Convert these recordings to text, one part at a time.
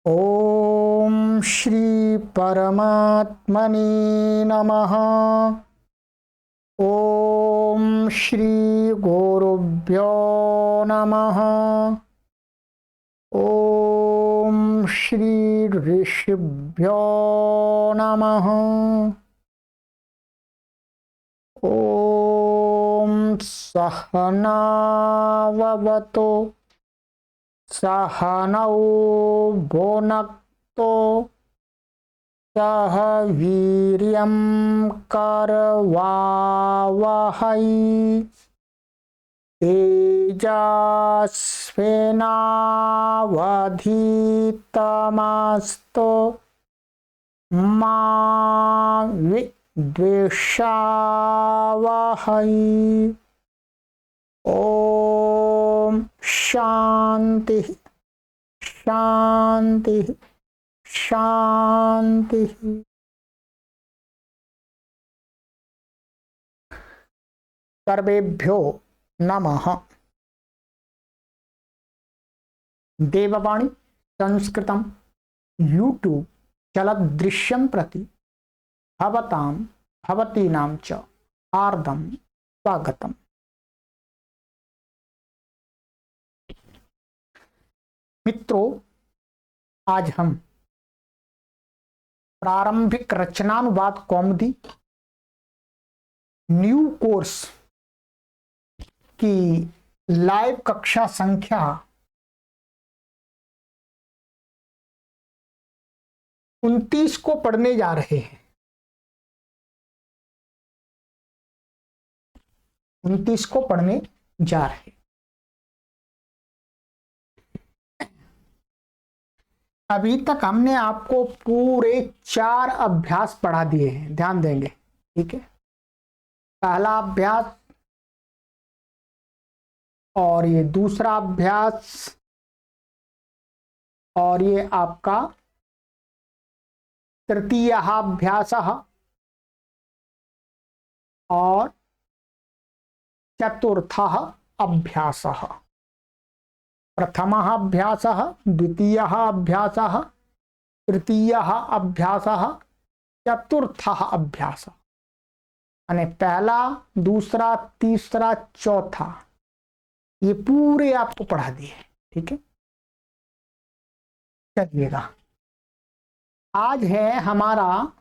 ओम श्री परमात्मने नमः। ओम श्री गुरुभ्यो नमः। ओम श्री ऋषिभ्यो नमः। ओम सहनाववतु सहनौ भुनक्तु सह वीर्यं करवावहै तेजस्विनावधीतमस्तु मा विद्विषावहै। ओम शांति शांति शांति। सर्वेभ्यो नमः। देववाणी संस्कृतं यूट्यूब चलदृश्यं प्रति भवतां भवतीनां च हार्दं स्वागतम्। मित्रों, आज हम प्रारंभिक रचनानुवाद कौमुदी न्यू कोर्स की लाइव कक्षा संख्या 29 को पढ़ने जा रहे हैं। 29 को पढ़ने जा रहे हैं। अभी तक हमने आपको पूरे 4 अभ्यास पढ़ा दिए हैं, ध्यान देंगे, ठीक है। पहला अभ्यास और ये दूसरा अभ्यास और ये आपका तृतीय अभ्यास और चतुर्थ अभ्यास। प्रथम अभ्यास, द्वितीय अभ्यास, तृतीय अभ्यास, चतुर्थ अभ्यास। यानी पहला, दूसरा, तीसरा, चौथा, ये पूरे आपको पढ़ा दिए, ठीक है। चलिएगा, आज है हमारा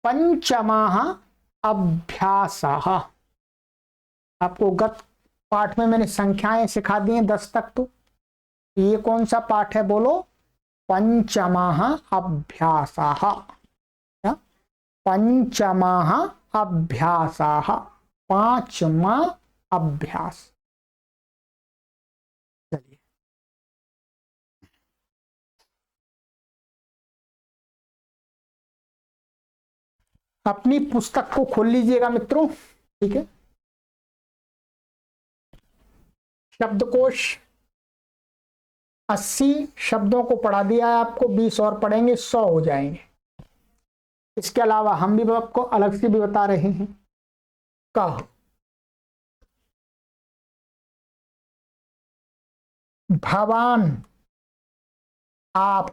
पंचमा अभ्यास। आपको गत पाठ में मैंने संख्याएं सिखा दी हैं 10 तक, तो ये कौन सा पाठ है बोलो? पंचमा अभ्यास। पंचमा अभ्यास, पांचवा अभ्यास। चलिए, अपनी पुस्तक को खोल लीजिएगा मित्रों, ठीक है। शब्दकोश 80 शब्दों को पढ़ा दिया है आपको, 20 और पढ़ेंगे 100 हो जाएंगे। इसके अलावा हम भी आपको अलग से भी बता रहे हैं। कह, भवान, आप,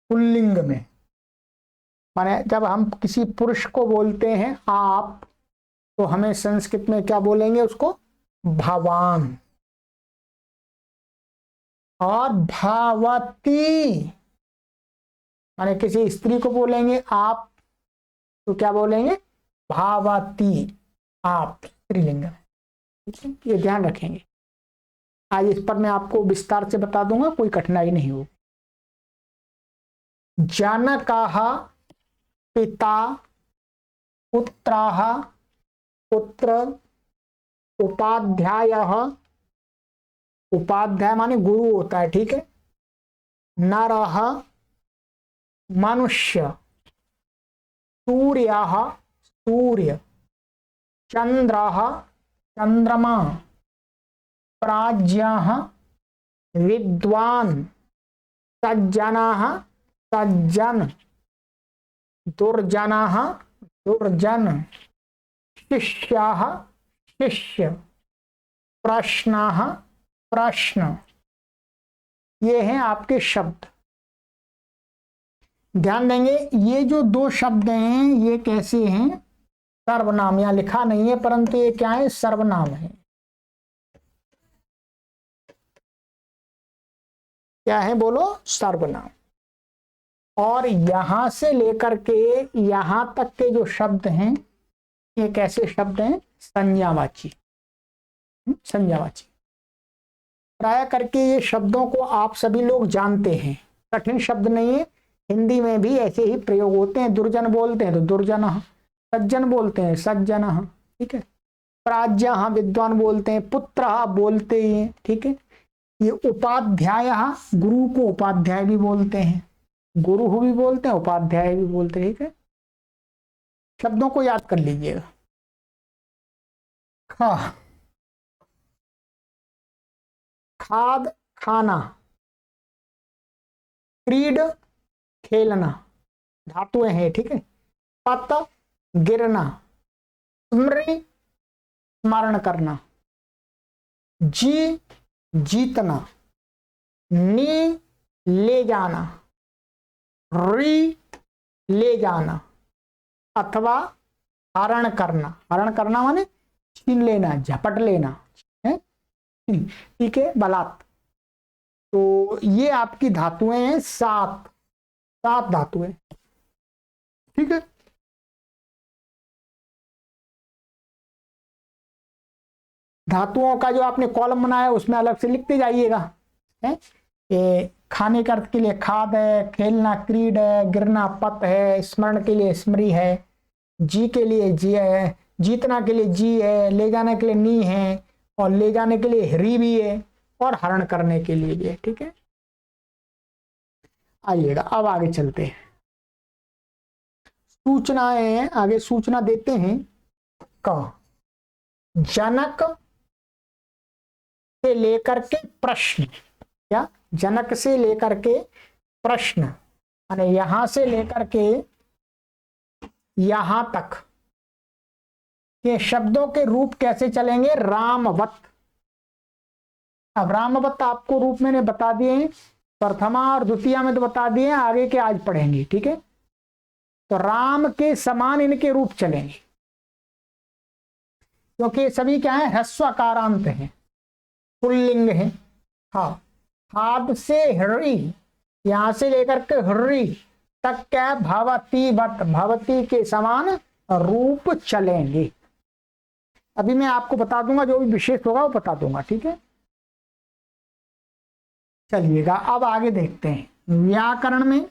पुल्लिंग में, माने जब हम किसी पुरुष को बोलते हैं आप, तो हमें संस्कृत में क्या बोलेंगे उसको? भवान। और भावती, माने किसी स्त्री को बोलेंगे आप, तो क्या बोलेंगे? भावती, आप, स्त्रीलिंग में। ये ध्यान रखेंगे। आज इस पर मैं आपको विस्तार से बता दूंगा, कोई कठिनाई नहीं होगी। जनकः पिता, पुत्रः पुत्र, उपाध्यायः, उपाध्याय माने गुरु होता है, ठीक है। नरः मनुष्य, सूर्यः सूर्य, चंद्रः चंद्रमा, प्राज्ञः विद्वान, सज्जनः सज्जन, दुर्जनः दुर्जन, शिष्यः शिष्य, प्रश्नः प्रश्न, ये हैं आपके शब्द। ध्यान देंगे ये जो दो शब्द हैं ये कैसे हैं, सर्वनाम। यहां लिखा नहीं है परंतु ये क्या है, सर्वनाम है। क्या है बोलो, सर्वनाम। और यहां से लेकर के यहां तक के जो शब्द हैं ये कैसे शब्द हैं, संज्ञावाची। संज्ञावाची प्राय करके ये शब्दों को आप सभी लोग जानते हैं, कठिन शब्द नहीं है। हिंदी में भी ऐसे ही प्रयोग होते हैं। दुर्जन बोलते हैं तो दुर्जन, सज्जन बोलते हैं सज्जन, ठीक है। प्राज्ञ विद्वान बोलते हैं, पुत्र बोलते हैं, ठीक है। ये उपाध्याय, गुरु को उपाध्याय भी बोलते हैं, गुरु भी बोलते हैं, उपाध्याय भी बोलते हैं, ठीक है। शब्दों को याद कर लीजिएगा। खा, खाद खाना, क्रीड खेलना, धातुएं हैं, ठीक है। पत गिरना, स्मृति स्मरण करना, जी जीतना, नी ले जाना, री ले जाना, अथवा हरण करना। हरण करना माने छीन लेना, झपट लेना है, ठीक है, बलात्। तो ये आपकी धातुएं हैं, सात धातुएं, ठीक है। धातुओं का जो आपने कॉलम बनाया उसमें अलग से लिखते जाइएगा, है। ये खाने के अर्थ के लिए खाद है, खेलना क्रीड है, गिरना पत है, स्मरण के लिए स्मृति है, जी के लिए जी है, जीतना के लिए जी है, ले जाने के लिए नी है, और ले जाने के लिए हरी भी है, और हरण करने के लिए भी है, ठीक है। आइएगा अब आगे चलते हैं। सूचनाएं, आगे सूचना देते हैं। क जनक से लेकर के प्रश्न, क्या जनक से लेकर के प्रश्न, माने यहां से लेकर के यहां तक के शब्दों के रूप कैसे चलेंगे, रामवत। अब रामवत आपको रूप मैंने बता दिए हैं, प्रथमा और द्वितीय में तो बता दिए हैं, आगे के आज पढ़ेंगे, ठीक है। तो राम के समान इनके रूप चलेंगे, क्योंकि सभी क्या है, ह्रस्वकारांत हैं, पुल्लिंग है। हाँ, हाथ से हृ, यहां से लेकर के हृ तक क्या भवती वत, भवती के समान रूप चलेंगे। अभी मैं आपको बता दूंगा, जो भी विशेष होगा वो बता दूंगा, ठीक है। चलिएगा अब आगे देखते हैं। व्याकरण में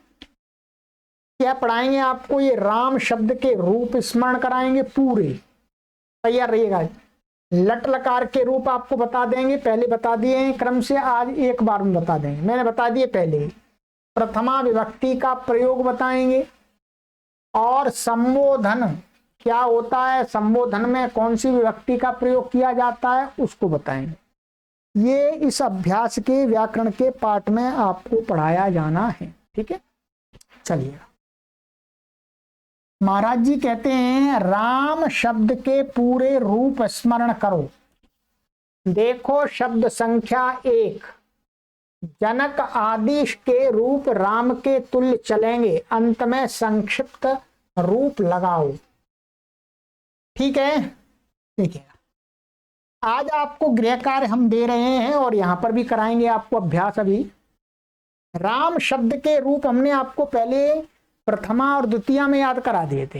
क्या पढ़ाएंगे आपको, ये राम शब्द के रूप स्मरण कराएंगे पूरे, तैयार रहिएगा। लट लकार के रूप आपको बता देंगे, पहले बता दिए हैं क्रम से, आज एक बार में बता देंगे, मैंने बता दिए पहले। प्रथमा विभक्ति का प्रयोग बताएंगे, और संबोधन क्या होता है, संबोधन में कौन सी विभक्ति का प्रयोग किया जाता है उसको बताएंगे। ये इस अभ्यास के व्याकरण के पाठ में आपको पढ़ाया जाना है, ठीक है। चलिए, महाराज जी कहते हैं राम शब्द के पूरे रूप स्मरण करो। देखो शब्द संख्या 1, जनक आदेश के रूप राम के तुल्य चलेंगे, अंत में संक्षिप्त रूप लगाओ, ठीक है। ठीक है, आज आपको गृह कार्य हम दे रहे हैं और यहां पर भी कराएंगे आपको अभ्यास। अभी राम शब्द के रूप हमने आपको पहले प्रथमा और द्वितीय में याद करा दिए थे,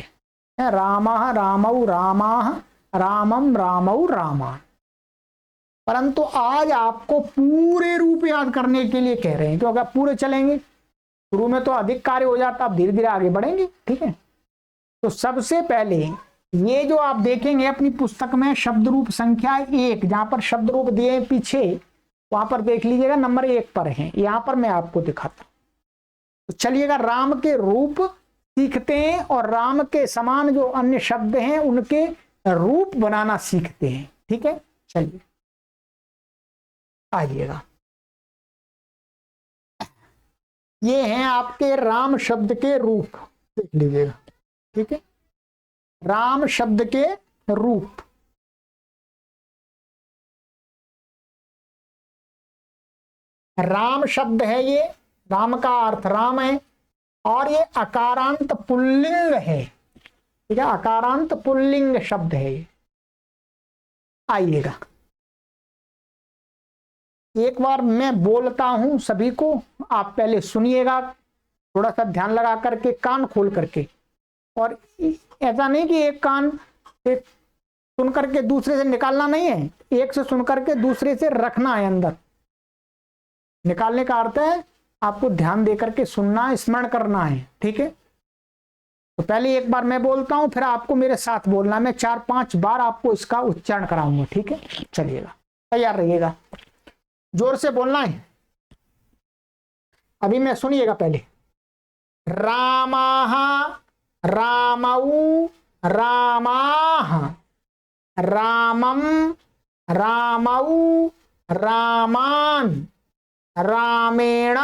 रामः रामौ रामाः, रामम रामौ रामान। परंतु आज आपको पूरे रूप याद करने के लिए कह रहे हैं, क्योंकि पूरे चलेंगे, शुरू में तो अधिक कार्य हो जाता, अब धीरे धीरे आगे बढ़ेंगे, ठीक है। तो सबसे पहले ये जो आप देखेंगे अपनी पुस्तक में शब्द रूप संख्या 1, जहां पर शब्द रूप दिए पीछे, वहां पर देख लीजिएगा नंबर 1 पर है, यहां पर मैं आपको दिखाता हूं। तो चलिएगा राम के रूप सीखते हैं, और राम के समान जो अन्य शब्द हैं उनके रूप बनाना सीखते हैं, ठीक है। चलिए आइएगा, ये हैं आपके राम शब्द के रूप, देख लीजिएगा, ठीक है। राम शब्द के रूप, राम शब्द है ये, राम का अर्थ राम है, और ये अकारांत पुल्लिंग है, ठीक है, अकारांत पुल्लिंग शब्द है ये। आइएगा, एक बार मैं बोलता हूं सभी को, आप पहले सुनिएगा थोड़ा सा ध्यान लगा करके, कान खोल करके, और ऐसा नहीं कि एक कान से सुन करके दूसरे से निकालना नहीं है, एक से सुन करके दूसरे से रखना है अंदर। निकालने का अर्थ है आपको ध्यान दे करके सुनना, स्मरण करना है, ठीक है। तो पहले एक बार मैं बोलता हूं, फिर आपको मेरे साथ बोलना है, मैं 4-5 बार आपको इसका उच्चारण कराऊंगा, ठीक है। चलिएगा, तैयार रहिएगा, जोर से बोलना है। अभी मैं सुनिएगा पहले। रामाः रामौ रामाः, रामं रामौ रामान्, रामेण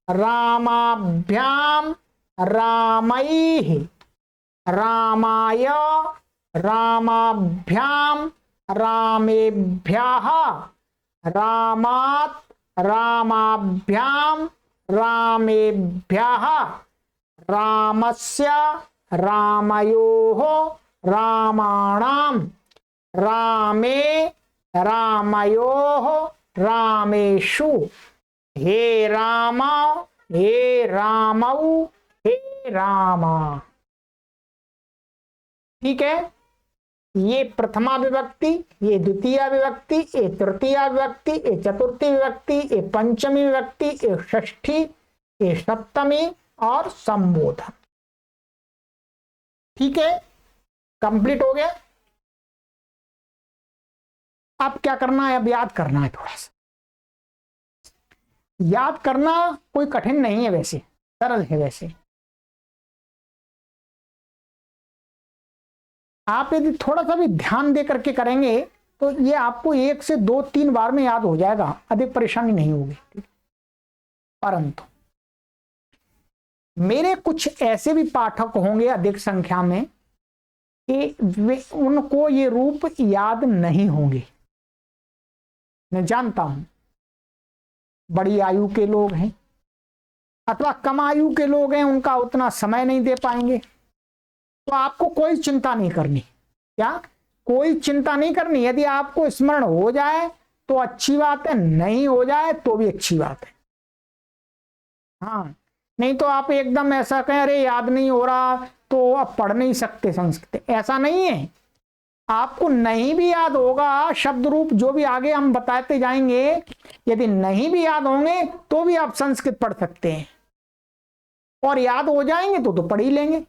रामाभ्यां रामैः, रामाय रामाभ्यां रामेभ्यः, रामात् रामाभ्यां रामेभ्यः, रामस्य रामयोः रामाणां, रामे रामयोः रामेषु, हे राम हे रामौ हे रामा। ठीक है, ये प्रथमा विभक्ति, ये द्वितीय विभक्ति, ये तृतीय विभक्ति, ये चतुर्थी विभक्ति, ये पंचमी विभक्ति, ये षष्ठी, ये सप्तमी और संबोधन। ठीक है, कंप्लीट हो गया। अब क्या करना है, अब याद करना है, थोड़ा सा याद करना कोई कठिन नहीं है, वैसे सरल है। वैसे आप यदि थोड़ा सा भी ध्यान दे करके करेंगे तो ये आपको 1 से 2-3 बार में याद हो जाएगा, अधिक परेशानी नहीं होगी। परंतु मेरे कुछ ऐसे भी पाठक होंगे अधिक संख्या में कि उनको ये रूप याद नहीं होंगे। मैं जानता हूं, बड़ी आयु के लोग हैं अथवा कम आयु के लोग हैं, उनका उतना समय नहीं दे पाएंगे। तो आपको कोई चिंता नहीं करनी। क्या? कोई चिंता नहीं करनी। यदि आपको स्मरण हो जाए तो अच्छी बात है, नहीं हो जाए तो भी अच्छी बात है। हाँ, नहीं तो आप एकदम ऐसा कहें अरे याद नहीं हो रहा तो आप पढ़ नहीं सकते संस्कृत, ऐसा नहीं है। आपको नहीं भी याद होगा शब्द रूप जो भी आगे हम बताते जाएंगे, यदि नहीं भी याद होंगे तो भी आप संस्कृत पढ़ सकते हैं, और याद हो जाएंगे तो पढ़ ही लेंगे,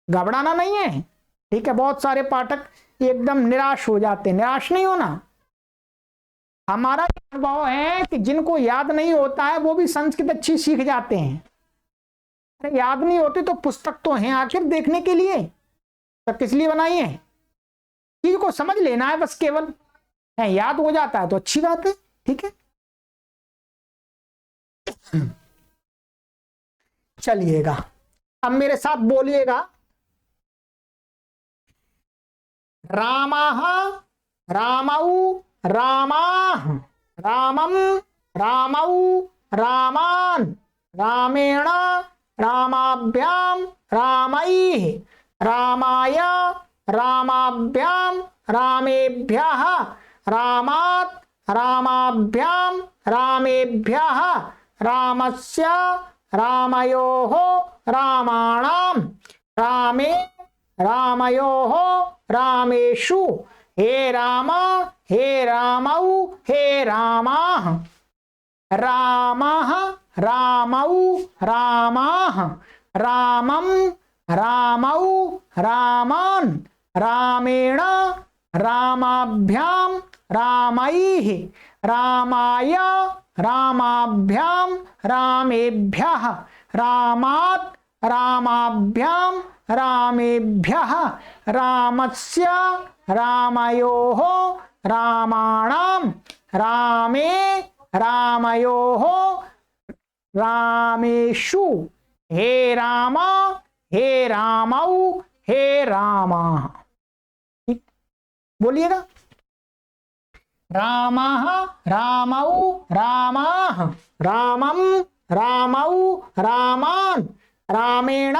घबराना नहीं है। ठीक है, बहुत सारे पाठक एकदम निराश हो जाते हैं, निराश नहीं होना। हमारा अनुभव है कि जिनको याद नहीं होता है वो भी संस्कृत अच्छी सीख जाते हैं। अरे याद नहीं होती तो पुस्तक तो है आखिर देखने के लिए, तो किस लिए बनाई है? चीज को समझ लेना है बस, केवल है, याद हो जाता है तो अच्छी बात है। ठीक है, चलिएगा अब मेरे साथ बोलिएगा। रामाः रामौ रामाः, रामं रामौ रामान्, रामेण रामाभ्यां रामैः, रामाय रामाभ्यां रामेभ्यः, रामात् रामाभ्यां रामेभ्यः, रामस्य रामयोः रामाणां, रामे रामयोः रामेषु, हे राम हे रामौ हे रामाः, रामः रामौ रामाः, रामं रामौ रामान्, रामेण रामाभ्यां रामैः, रामाय रामाभ्यां रामेभ्यः, रामात् रामाभ्यां रामेभ्यः, रामस्य रामयोः रामाणां, रामे रामयोः रामेषु, हे राम हे रामौ हे रामाः। बोलिएगा। रामः रामौ रामाः रामं रामौ रामान् रामेण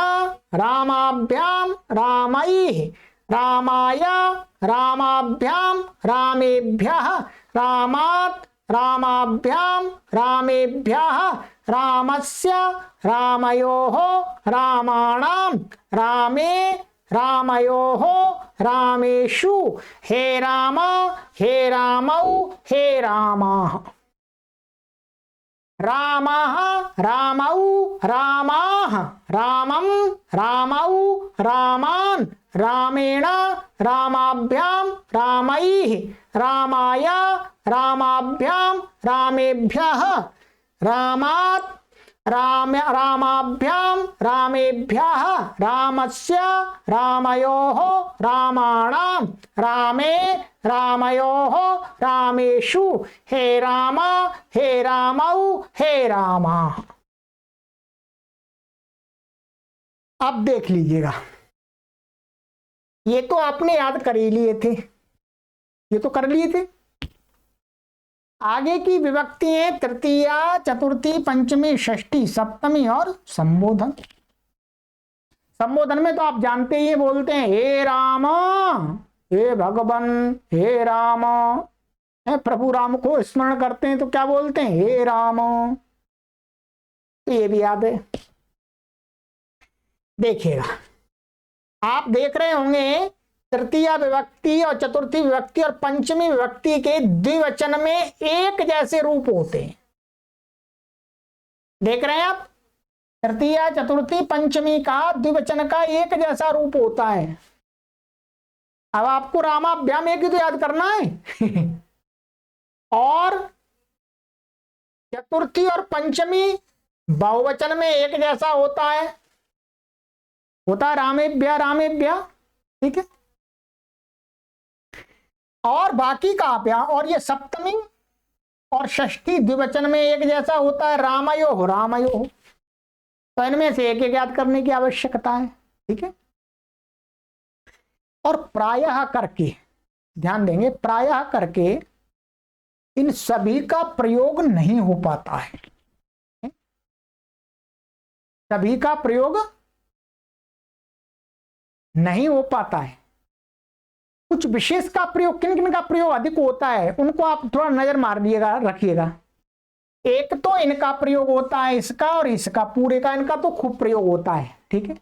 रामाभ्यां रामैः रामाय रामाभ्यां रामेभ्यः रामात् रामाभ्यां रामेभ्यः रामस्य रामयोः रामाणां रामे रामयोः रामेषु हे राम हे रामौ हे रामाः रामः रामौ रामाः रामं रामौ रामान् रामेण रामाभ्यां रामैः रामाय रामाभ्यां रामेभ्यः रामात् रामाभ्यां रामेभ्यः रामस्य रामयोः रामाणां रामे रामयोः रामेषु हे राम हे रामौ हे रामाः। अब देख लीजिएगा, ये तो आपने याद कर ही लिए थे, ये तो कर लिए थे। आगे की विभक्ति है तृतीया, चतुर्थी, पंचमी, षष्ठी, सप्तमी और संबोधन। संबोधन में तो आप जानते ही बोलते हैं हे राम, हे भगवान, हे राम। प्रभु राम को स्मरण करते हैं तो क्या बोलते हैं, हे राम। तो ये भी याद है। देखिएगा, आप देख रहे होंगे तृतीया विभक्ति और चतुर्थी विभक्ति और पंचमी विभक्ति के द्विवचन में एक जैसे रूप होते हैं। देख रहे हैं आप, तृतीया, चतुर्थी, पंचमी का द्विवचन का एक जैसा रूप होता है। अब आपको रामाभ्याम एक ही तो याद करना है और चतुर्थी और पंचमी बहुवचन में एक जैसा होता है, रामेभ्य रामेभ्य, ठीक है। और बाकी का आप यहां, और ये सप्तमी और षष्ठी द्विवचन में एक जैसा होता है, रामयो रामयो। तो इनमें से एक एक याद करने की आवश्यकता है, ठीक है। और प्रायः करके ध्यान देंगे, प्रायः करके इन सभी का प्रयोग नहीं हो पाता है। सभी का प्रयोग नहीं हो पाता है। कुछ विशेष का प्रयोग, किन किन का प्रयोग अधिक होता है उनको आप थोड़ा नजर मार दिएगा, रखिएगा। एक तो इनका प्रयोग होता है, इसका और इसका, पूरे का इनका तो खूब प्रयोग होता है, ठीक है।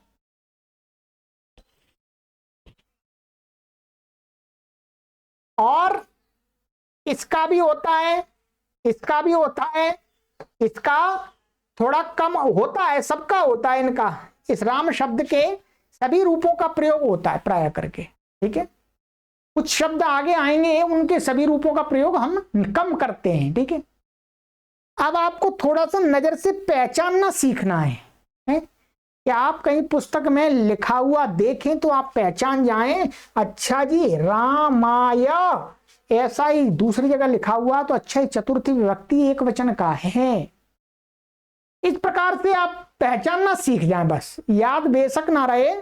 और इसका भी होता है, इसका भी होता है, इसका थोड़ा कम होता है, सबका होता है इनका। इस राम शब्द के सभी रूपों का प्रयोग होता है प्राय करके, ठीक है। कुछ शब्द आगे आएंगे उनके सभी रूपों का प्रयोग हम कम करते हैं, ठीक है। अब आपको थोड़ा सा नजर से पहचानना सीखना है कि आप कहीं पुस्तक में लिखा हुआ देखें तो आप पहचान जाएं, अच्छा जी रामाय ऐसा ही दूसरी जगह लिखा हुआ तो अच्छा ही चतुर्थी विभक्ति एक वचन का है। इस प्रकार से आप पहचानना सीख जाएं, बस याद बेशक ना रहे,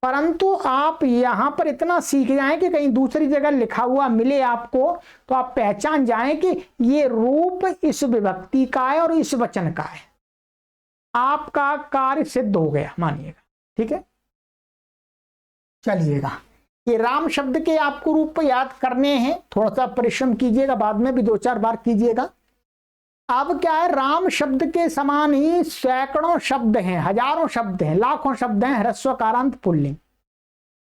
परंतु आप यहां पर इतना सीख जाएं कि कहीं दूसरी जगह लिखा हुआ मिले आपको तो आप पहचान जाएं कि ये रूप इस विभक्ति का है और इस वचन का है। आपका कार्य सिद्ध हो गया मानिएगा, ठीक है। चलिएगा, ये राम शब्द के आपको रूप याद करने हैं, थोड़ा सा परिश्रम कीजिएगा, बाद में भी 2-4 बार कीजिएगा। अब क्या है, राम शब्द के समान ही सैकड़ों शब्द हैं, हजारों शब्द हैं, लाखों शब्द हैं ह्रस्वकारांत पुल्लिंग।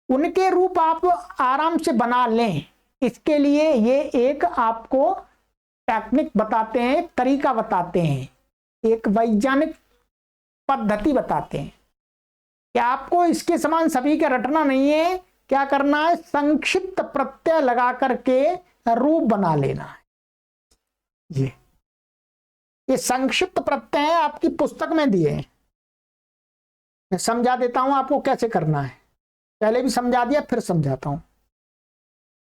उनके रूप आप आराम से बना लें। इसके लिए ये एक आपको टेक्निक बताते हैं, तरीका बताते हैं, एक वैज्ञानिक पद्धति बताते हैं कि आपको इसके समान सभी का रटना नहीं है। क्या करना है, संक्षिप्त प्रत्यय लगा करके रूप बना लेना है। जी, ये संक्षिप्त प्रत्यय आपकी पुस्तक में दिए हैं, मैं समझा देता हूं आपको कैसे करना है। पहले भी समझा दिया, फिर समझाता हूं।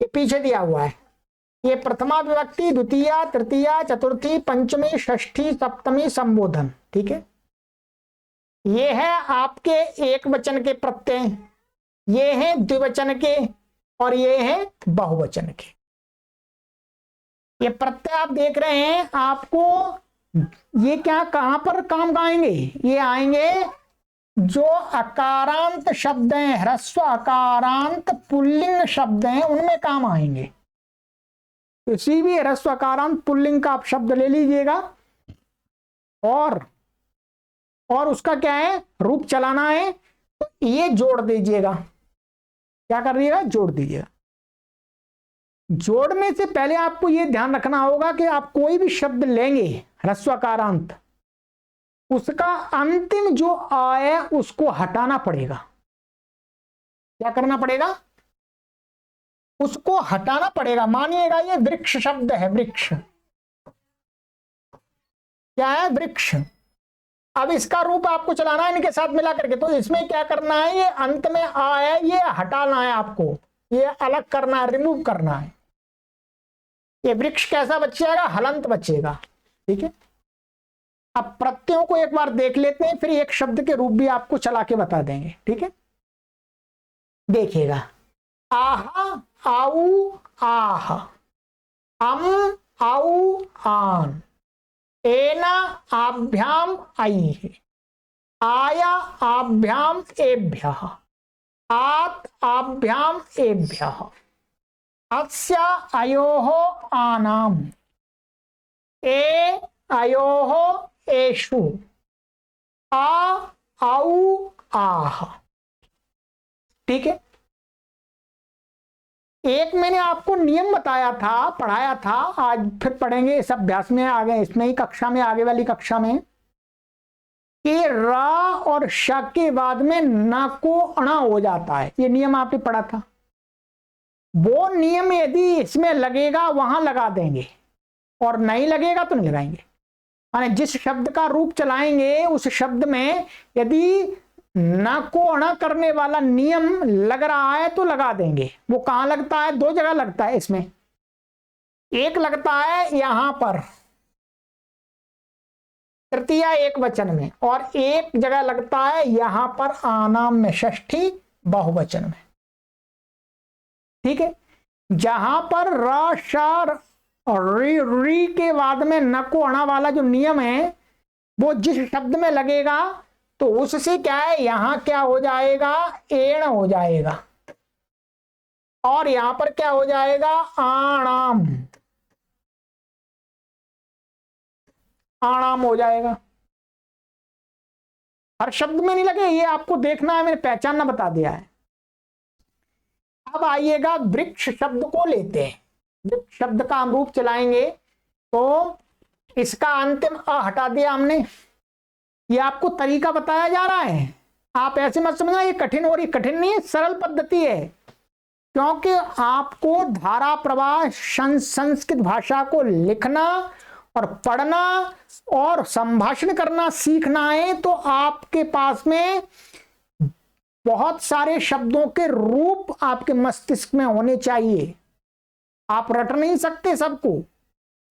ये पीछे दिया हुआ है, ये प्रथमा विभक्ति, द्वितीया, तृतीया, चतुर्थी, पंचमी, षष्ठी, सप्तमी, संबोधन, ठीक है। ये है आपके एक वचन के प्रत्यय, ये हैं द्विवचन के और ये हैं बहुवचन के। ये प्रत्यय आप देख रहे हैं, आपको ये क्या कहां पर काम आएंगे, ये आएंगे जो अकारांत शब्द हैं, ह्रस्व अकारांत पुल्लिंग शब्द हैं, उनमें काम आएंगे। किसी भी ह्रस्व अकारांत पुल्लिंग का आप शब्द ले लीजिएगा और उसका क्या है, रूप चलाना है, तो ये जोड़ दीजिएगा। क्या कर दीजिएगा, जोड़ दीजिएगा। जोड़ने से पहले आपको यह ध्यान रखना होगा कि आप कोई भी शब्द लेंगे ह्रस्वकारांत, उसका अंतिम जो आय उसको हटाना पड़ेगा। क्या करना पड़ेगा, उसको हटाना पड़ेगा। मानिएगा ये वृक्ष शब्द है, वृक्ष क्या है, वृक्ष। अब इसका रूप आपको चलाना है इनके साथ मिला करके, तो इसमें क्या करना है, ये अंत में आया ये हटाना है, आपको ये अलग करना है, रिमूव करना है। ये वृक्ष कैसा बचेगा, हलंत बचेगा। ठीक है, अब प्रत्ययों को एक बार देख लेते हैं, फिर एक शब्द के रूप भी आपको चला के बता देंगे। ठीक है, देखिएगा, आहा, आऊ, आह, अम, आऊ, आन, एना, आभ्याम, ऐः, आया, आभ्याम, एभ्यः, आत, आभ्याम, एभ्यः, अस्य, अयोः, आनाम, ए, अयोः, एषु, आ, आऊ, आह। ठीक है, एक मैंने आपको नियम बताया था, पढ़ाया था, आज फिर पढ़ेंगे इस अभ्यास में, आगे इसमें ही कक्षा में, आगे वाली कक्षा में, कि रा और श के बाद में न को अणा हो जाता है। ये नियम आपने पढ़ा था। वो नियम यदि इसमें लगेगा वहां लगा देंगे, और नहीं लगेगा तो नहीं लगाएंगे। माने जिस शब्द का रूप चलाएंगे उस शब्द में यदि न को अणा करने वाला नियम लग रहा है तो लगा देंगे। वो कहां लगता है, दो जगह लगता है इसमें। एक लगता है यहां पर तृतीय एक वचन में, और एक जगह लगता है यहां पर आनाम में, षष्ठी बहुवचन में। ठीक है, जहां पर र, श और री के बाद में न को अणा वाला जो नियम है वो जिस शब्द में लगेगा तो उससे क्या है, यहां क्या हो जाएगा, एण हो जाएगा, और यहां पर क्या हो जाएगा, आणाम, आणाम हो जाएगा। हर शब्द में नहीं लगे, ये आपको देखना है, मैंने पहचानना बता दिया है। अब आइएगा वृक्ष शब्द को लेते हैं। वृक्ष शब्द का हम रूप चलाएंगे, तो इसका अंतिम अ हटा दिया हमने। ये आपको तरीका बताया जा रहा है, आप ऐसे मत समझना ये कठिन हो रही, कठिन नहीं है, सरल पद्धति है। क्योंकि आपको धारा प्रवाह संस्कृत भाषा को लिखना और पढ़ना और संभाषण करना सीखना है, तो आपके पास में बहुत सारे शब्दों के रूप आपके मस्तिष्क में होने चाहिए। आप रट नहीं सकते सबको,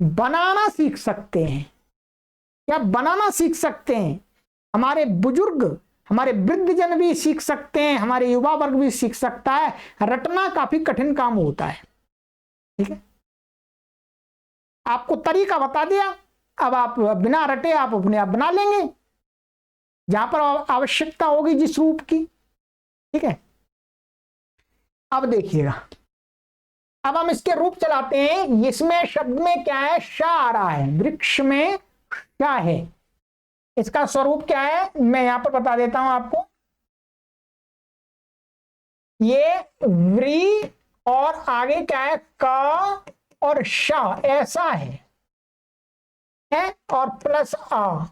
बनाना सीख सकते हैं। क्या बनाना सीख सकते हैं? हमारे बुजुर्ग, हमारे वृद्ध जन भी सीख सकते हैं, हमारे युवा वर्ग भी सीख सकता है। रटना काफी कठिन काम होता है। ठीक है, आपको तरीका बता दिया, अब आप बिना रटे आप अपने आप बना लेंगे जहां पर आवश्यकता होगी जिस रूप की। ठीक है, अब देखिएगा, अब हम इसके रूप चलाते हैं। इसमें शब्द में क्या है, श आ रहा है, वृक्ष में क्या है, इसका स्वरूप क्या है मैं यहां पर बता देता हूं आपको। ये व्री और आगे क्या है, क और श ऐसा है और प्लस आ,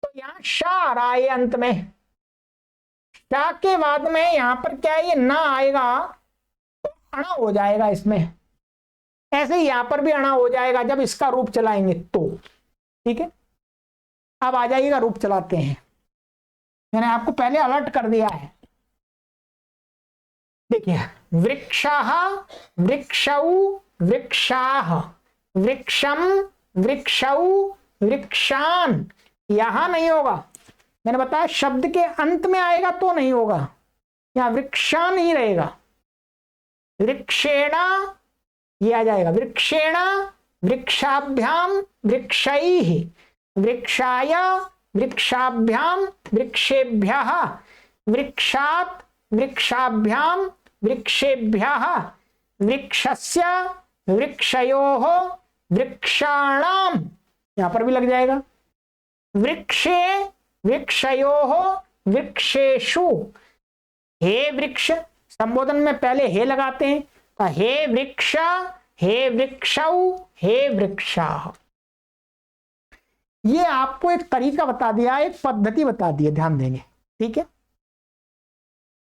तो यहां श आ रहा है अंत में। श के बाद में यहां पर क्या है, ये ना आएगा तो अणा हो जाएगा इसमें। ऐसे ही यहां पर भी अणा हो जाएगा जब इसका रूप चलाएंगे तो। ठीक है, अब आ जाइएगा, रूप चलाते हैं। मैंने आपको पहले अलर्ट कर दिया है। देखिए, वृक्षः, वृक्षौ, वृक्षाः, वृक्षम, वृक्षौ, वृक्षान। यहां नहीं होगा, मैंने बताया शब्द के अंत में आएगा तो नहीं होगा, यहां वृक्षान ही रहेगा। वृक्षेण, ये आ जाएगा वृक्षेण, वृक्षाभ्याम, वृक्षैः, वृक्षाय, वृक्षाभ्याम, वृक्षेभ्यः, वृक्षात्, वृक्षाभ्याम, वृक्षेभ्यः, वृक्षस्य, वृक्षयोः, वृक्षाणाम, यहां पर भी लग जाएगा, वृक्षे, वृक्षयोः, वृक्षेषु। हे वृक्ष, संबोधन में पहले हे लगाते हैं, तो हे वृक्ष, हे वृक्षौ, हे वृक्षाः। ये आपको एक तरीका बता दिया, एक पद्धति बता दी है, ध्यान देंगे, ठीक है।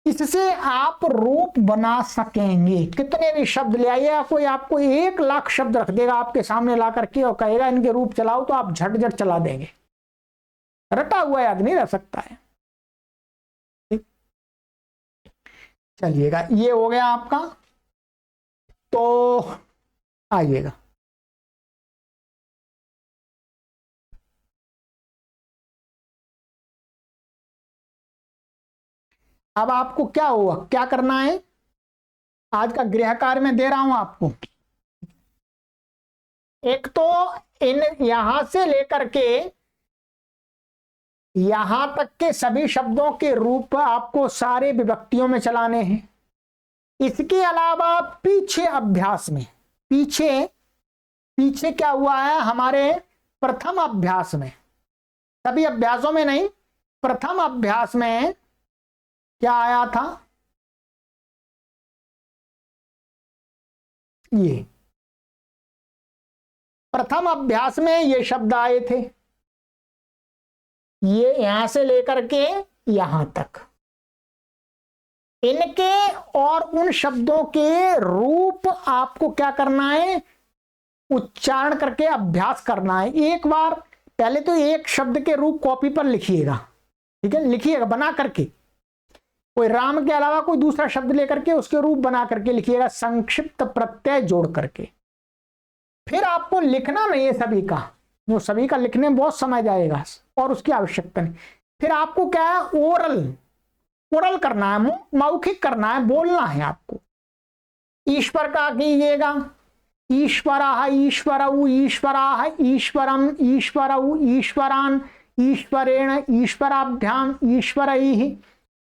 इससे आप रूप बना सकेंगे। कितने भी शब्द ले आइए, कोई आपको 1,00,000 शब्द रख देगा आपके सामने ला करके और कहेगा इनके रूप चलाओ, तो आप झट चला देंगे। रटा हुआ याद नहीं रह सकता है। चलिएगा, ये हो गया आपका। तो आइएगा, अब आपको क्या हुआ, क्या करना है, आज का गृह कार्य में दे रहा हूं आपको। एक तो इन यहां से लेकर के यहां तक के सभी शब्दों के रूप आपको सारे विभक्तियों में चलाने हैं। इसके अलावा पीछे अभ्यास में, पीछे पीछे क्या हुआ है हमारे प्रथम अभ्यास में, सभी अभ्यासों में नहीं, प्रथम अभ्यास में क्या आया था, ये प्रथम अभ्यास में ये शब्द आए थे, ये यहां से लेकर के यहां तक। इनके और उन शब्दों के रूप आपको क्या करना है, उच्चारण करके अभ्यास करना है। एक बार पहले तो एक शब्द के रूप कॉपी पर लिखिएगा, ठीक है, लिखिएगा बना करके, कोई राम के अलावा कोई दूसरा शब्द लेकर के उसके रूप बना करके लिखिएगा, संक्षिप्त प्रत्यय जोड़ करके। फिर आपको लिखना नहीं है सभी का, जो सभी का लिखने में बहुत समय जाएगा और उसकी आवश्यकता नहीं। फिर आपको क्या है, ओरल करना है, मौखिक करना है, बोलना है आपको। ईश्वर का कीजिएगा, ईश्वरः, ईश्वरौ, ईश्वराः, ईश्वरम्, ईश्वरौ, ईश्वरान्, ईश्वरेण, ईश्वराभ्याम, ईश्वरैः,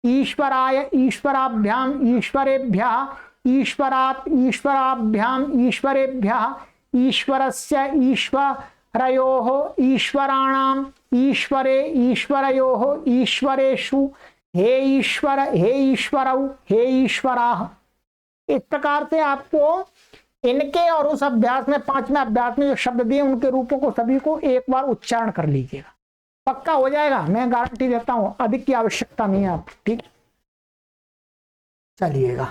ईश्वराय, ईश्वराभ्याम, ईश्वरेभ्यः, ईश्वरात्, ईश्वराभ्याम, ईश्वरेभ्यः, ईश्वरस्य, ईश्वरयोः, ईश्वराणाम्, ईश्वरे, ईश्वरयोः, ईश्वरेषु, हे ईश्वर, हे ईश्वरौ, हे ईश्वराः। इस प्रकार से आपको इनके और उस अभ्यास में, पांचवें अभ्यास में जो शब्द दिए उनके रूपों को सभी को एक बार उच्चारण कर लीजिएगा, पक्का हो जाएगा, मैं गारंटी देता हूं, अधिक की आवश्यकता नहीं है आप, ठीक। चलिएगा,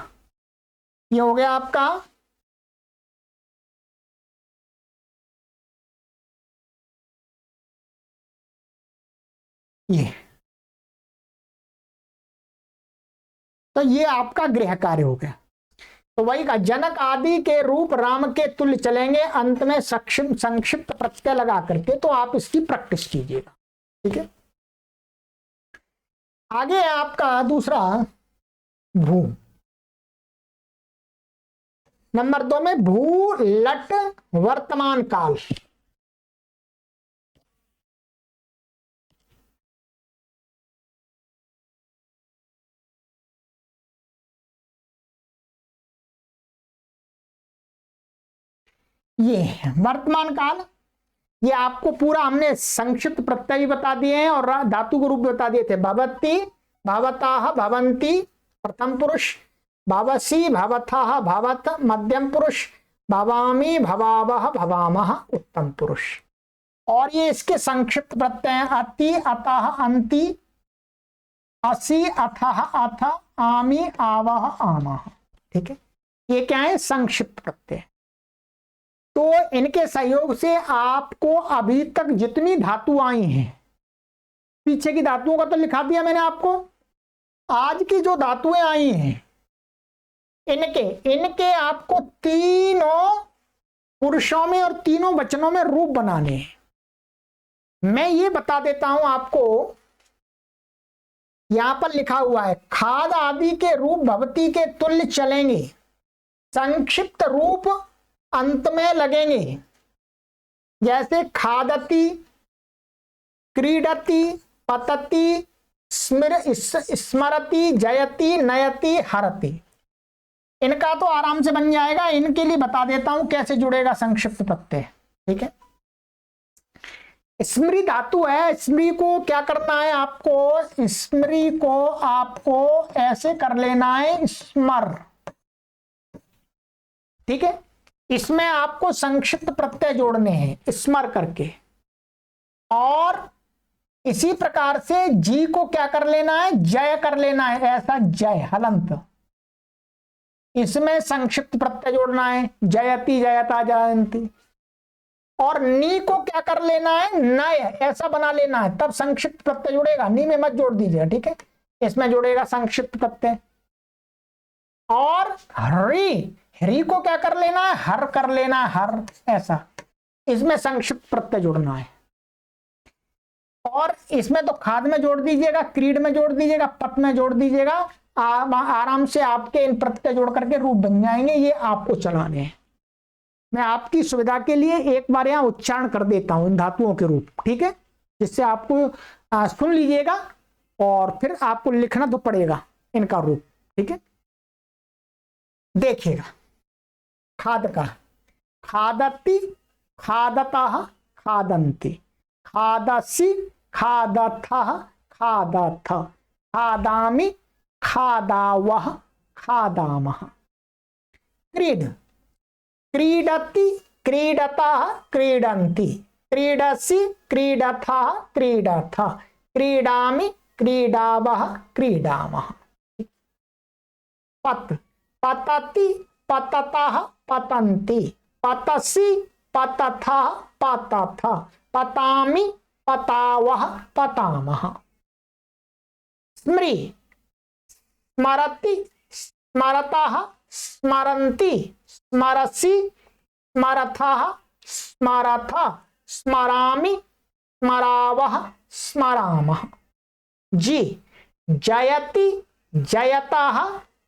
ये हो गया आपका। ये तो ये आपका गृह कार्य हो गया। तो वही का जनक आदि के रूप राम के तुल्य चलेंगे, अंत में संक्षिप्त प्रत्यय लगा करके, तो आप इसकी प्रैक्टिस कीजिएगा, ठीक है। आगे है आपका दूसरा भू, नंबर 2 में भू लट वर्तमान काल। ये वर्तमान काल, ये आपको पूरा हमने संक्षिप्त प्रत्यय भी बता दिए हैं और धातु के रूप में बता दिए थे। भवति, भवताः, भवन्ति प्रथम पुरुष, भवसि, भवथः, भवत मध्यम पुरुष, भवामि, भवावः, भवामः उत्तम पुरुष। और ये इसके संक्षिप्त प्रत्यय हैं, अति, अतः, अंति, असि, अथः, अथ, आमि, आवः, आमः, ठीक है। ये क्या है, संक्षिप्त प्रत्यय। तो इनके सहयोग से आपको अभी तक जितनी धातु आई हैं, पीछे की धातुओं का तो लिखा दिया मैंने आपको, आज की जो धातुएं आई हैं इनके आपको तीनों पुरुषों में और तीनों वचनों में रूप बनाने हैं। मैं ये बता देता हूं आपको, यहां पर लिखा हुआ है, खाद आदि के रूप भवती के तुल्य चलेंगे, संक्षिप्त रूप अंत में लगेंगे, जैसे खादती, क्रीडती, पतती, स्मरती, जयती, नयति, हरति। इनका तो आराम से बन जाएगा, इनके लिए बता देता हूं कैसे जुड़ेगा संक्षिप्त प्रत्यय। ठीक है, स्मृ धातु है, स्मृ को क्या करना है आपको, स्मृ को आपको ऐसे कर लेना है स्मर। ठीक है, इसमें आपको संक्षिप्त प्रत्यय जोड़ने हैं स्मर करके, और इसी प्रकार से जी को क्या कर लेना है, जय कर लेना है, ऐसा जय हलंत, इसमें संक्षिप्त प्रत्यय जोड़ना है, जयति, जयता, जयंती। और नी को क्या कर लेना है, नय ऐसा बना लेना है, तब संक्षिप्त प्रत्यय जुड़ेगा, नी में मत जोड़ दीजिएगा। ठीक है, इसमें जुड़ेगा संक्षिप्त प्रत्यय। और हरी को क्या कर लेना है, हर कर लेना है, हर ऐसा, इसमें संक्षिप्त प्रत्यय जोड़ना है। और इसमें तो खाद में जोड़ दीजिएगा, क्रीड में जोड़ दीजिएगा, पत में जोड़ दीजिएगा, आराम से आपके इन प्रत्यय जोड़ करके रूप बन जाएंगे। ये आपको चलाने हैं, मैं आपकी सुविधा के लिए एक बार यहां उच्चारण कर देता हूं इन धातुओं के रूप। ठीक है, जिससे आपको सुन लीजिएगा और फिर आपको लिखना तो पड़ेगा इनका रूप। ठीक है, देखिएगा, खाद का खादती, खादता, खादंती, खादसी, खादथ, खादथ, खादामि, खादावह, खादामः। क्रीड, क्रीडति, क्रीडतः, क्रीडन्ति, क्रीडसि, क्रीडथः, क्रीडथ, क्रीडामि, क्रीडावः, क्रीडामः। पत, पतति, पततः, पतन्ति, पतसि, पतथः, पतथ, पतामि, पतावः, पतामः। स्मृ, स्मरति, स्मरतः, स्मरन्ति, स्मरसि, स्मरथः, स्मरथ, स्मरामि, स्मरावः, स्मरामः। जी, जयति, जयतः,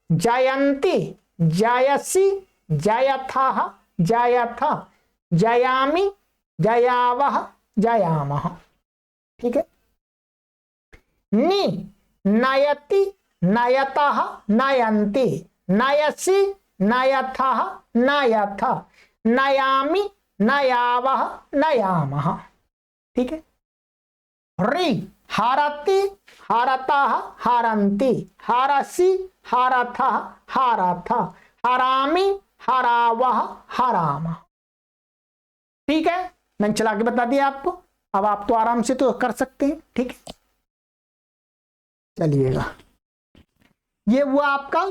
जयन्ति, जयसि, जयथः, जयथ, जयामि, जयावः, जयामः। ठीक है, नि, नयति, नयतः, नयन्ति, नयसि, नयथः, नयथ, नयामि, नयावः, नयामः। ठीक है, रि, हरति, हरतः, हरन्ति, हरसि, हरथः, हरथ, हरामि, हरावः, हरामः। ठीक है, मैंने चला के बता दिया आपको, अब आप तो आराम से तो कर सकते हैं। ठीक है, चलिएगा, ये हुआ आपका।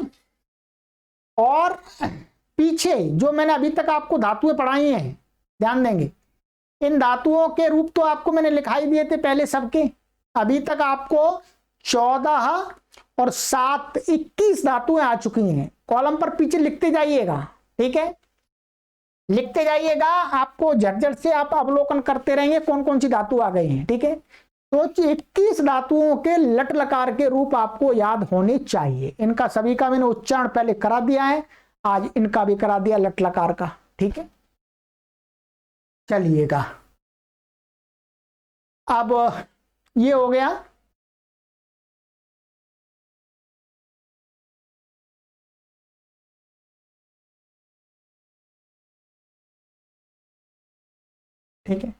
और पीछे जो मैंने अभी तक आपको धातुएं पढ़ाई हैं, ध्यान देंगे, इन धातुओं के रूप तो आपको मैंने लिखाई दिए थे पहले सबके। अभी तक आपको 14 और 7 21 धातुएं आ चुकी हैं। कॉलम पर पीछे लिखते जाइएगा। ठीक है, लिखते जाइएगा, आपको झटझट से आप अवलोकन करते रहेंगे कौन कौन सी धातु आ गई हैं। ठीक है, तो 21 धातुओं के लट लकार के रूप आपको याद होने चाहिए। इनका सभी का मैंने उच्चारण पहले करा दिया है, आज इनका भी करा दिया लट लकार का। ठीक है, चलिएगा, अब ये हो गया। ठीक है,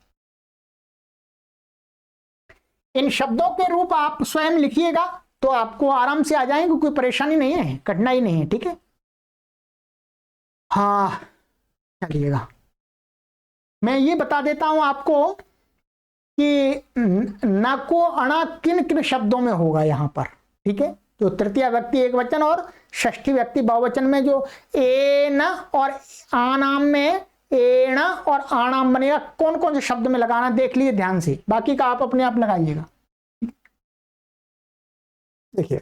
इन शब्दों के रूप आप स्वयं लिखिएगा तो आपको आराम से आ जाएंगे, कोई परेशानी नहीं है, कठिनाई नहीं है। ठीक है, हाँ, चलिएगा, मैं ये बता देता हूं आपको कि न को अणा किन किन शब्दों में होगा यहां पर। ठीक है, जो तृतीय व्यक्ति एक वचन और षष्ठी व्यक्ति बहुवचन में जो ए न और आनाम में एण और आणाम बनेगा, कौन कौन से शब्द में लगाना देख लीजिए ध्यान से, बाकी का आप अपने आप लगाइएगा। देखिए,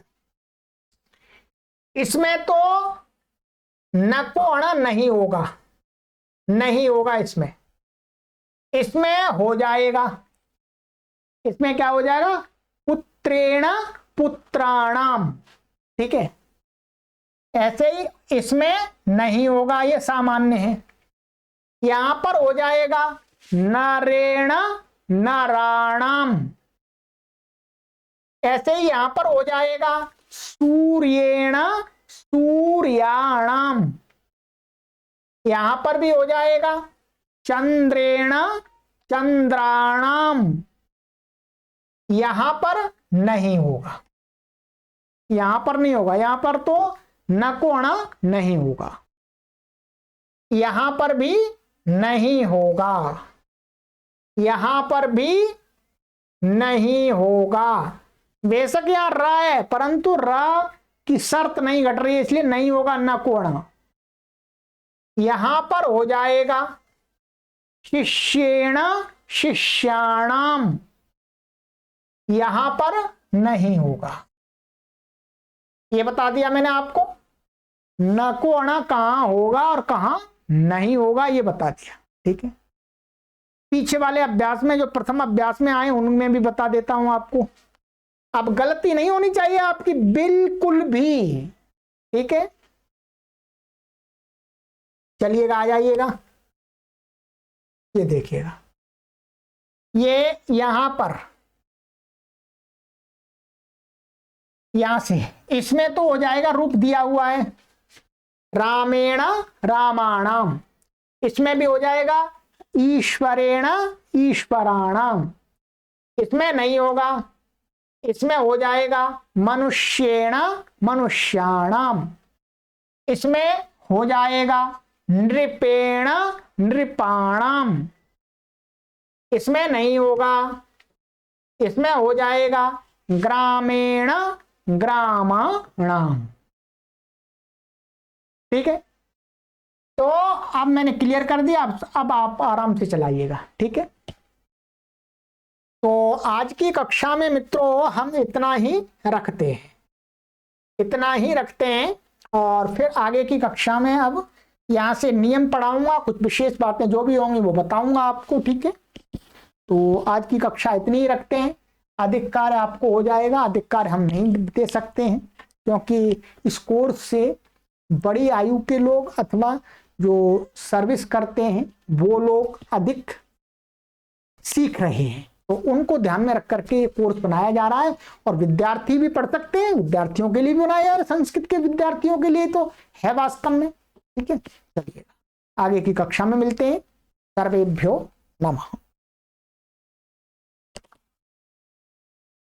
इसमें तो न को अणा नहीं होगा, नहीं होगा इसमें, इसमें हो जाएगा। इसमें क्या हो जाएगा, पुत्रेण पुत्राणाम। ठीक है, ऐसे ही इसमें नहीं होगा, ये सामान्य है। यहां पर हो जाएगा नरेण नराणाम। ऐसे ही यहां पर हो जाएगा सूर्येण सूर्याणाम। यहां पर भी हो जाएगा चंद्रेण चंद्राणाम। यहां पर नहीं होगा, यहां पर नहीं होगा, यहां पर तो नकोण नहीं होगा, यहां पर भी नहीं होगा, यहां पर भी नहीं होगा। बेशक यहां र है परंतु र की शर्त नहीं घट रही है इसलिए नहीं होगा नकोण। यहां पर हो जाएगा शिष्येण शिष्याणाम। यहां पर नहीं होगा, ये बता दिया मैंने आपको। नकोण कहां होगा और कहां नहीं होगा ये बता दिया, ठीक है। पीछे वाले अभ्यास में जो प्रथम अभ्यास में आए उनमें भी बता देता हूं आपको। अब गलती नहीं होनी चाहिए आपकी बिल्कुल भी, ठीक है। चलिएगा आ जाइएगा, ये देखिएगा, ये यहां पर यहां से इसमें तो हो जाएगा रूप दिया हुआ है रामेण रामाणाम। इसमें भी हो जाएगा ईश्वरेण ईश्वराणाम। इसमें नहीं होगा, इसमें हो जाएगा मनुष्येण मनुष्याणाम। इसमें हो जाएगा नृपेण नृपाणाम। इसमें नहीं होगा, इसमें हो जाएगा ग्रामेण ग्रामाणाम। ठीक है, तो अब मैंने क्लियर कर दिया, अब आप आराम से चलाइएगा, ठीक है। तो आज की कक्षा में मित्रों हम इतना ही रखते हैं, इतना ही रखते हैं। और फिर आगे की कक्षा में अब यहां से नियम पढ़ाऊंगा, कुछ विशेष बातें जो भी होंगी वो बताऊंगा आपको, ठीक है। तो आज की कक्षा इतनी ही रखते हैं। अधिक कार्य आपको हो जाएगा, अधिक कार्य हम नहीं दे सकते हैं क्योंकि इस कोर्स से बड़ी आयु के लोग अथवा जो सर्विस करते हैं वो लोग अधिक सीख रहे हैं, तो उनको ध्यान में रख करके ये कोर्स बनाया जा रहा है। और विद्यार्थी भी पढ़ सकते हैं, विद्यार्थियों के लिए भी बनाया जा रहा है, संस्कृत के विद्यार्थियों के लिए तो है वास्तव में, ठीक है। चलिए आगे की कक्षा में मिलते हैं। सर्वेभ्यो नमः।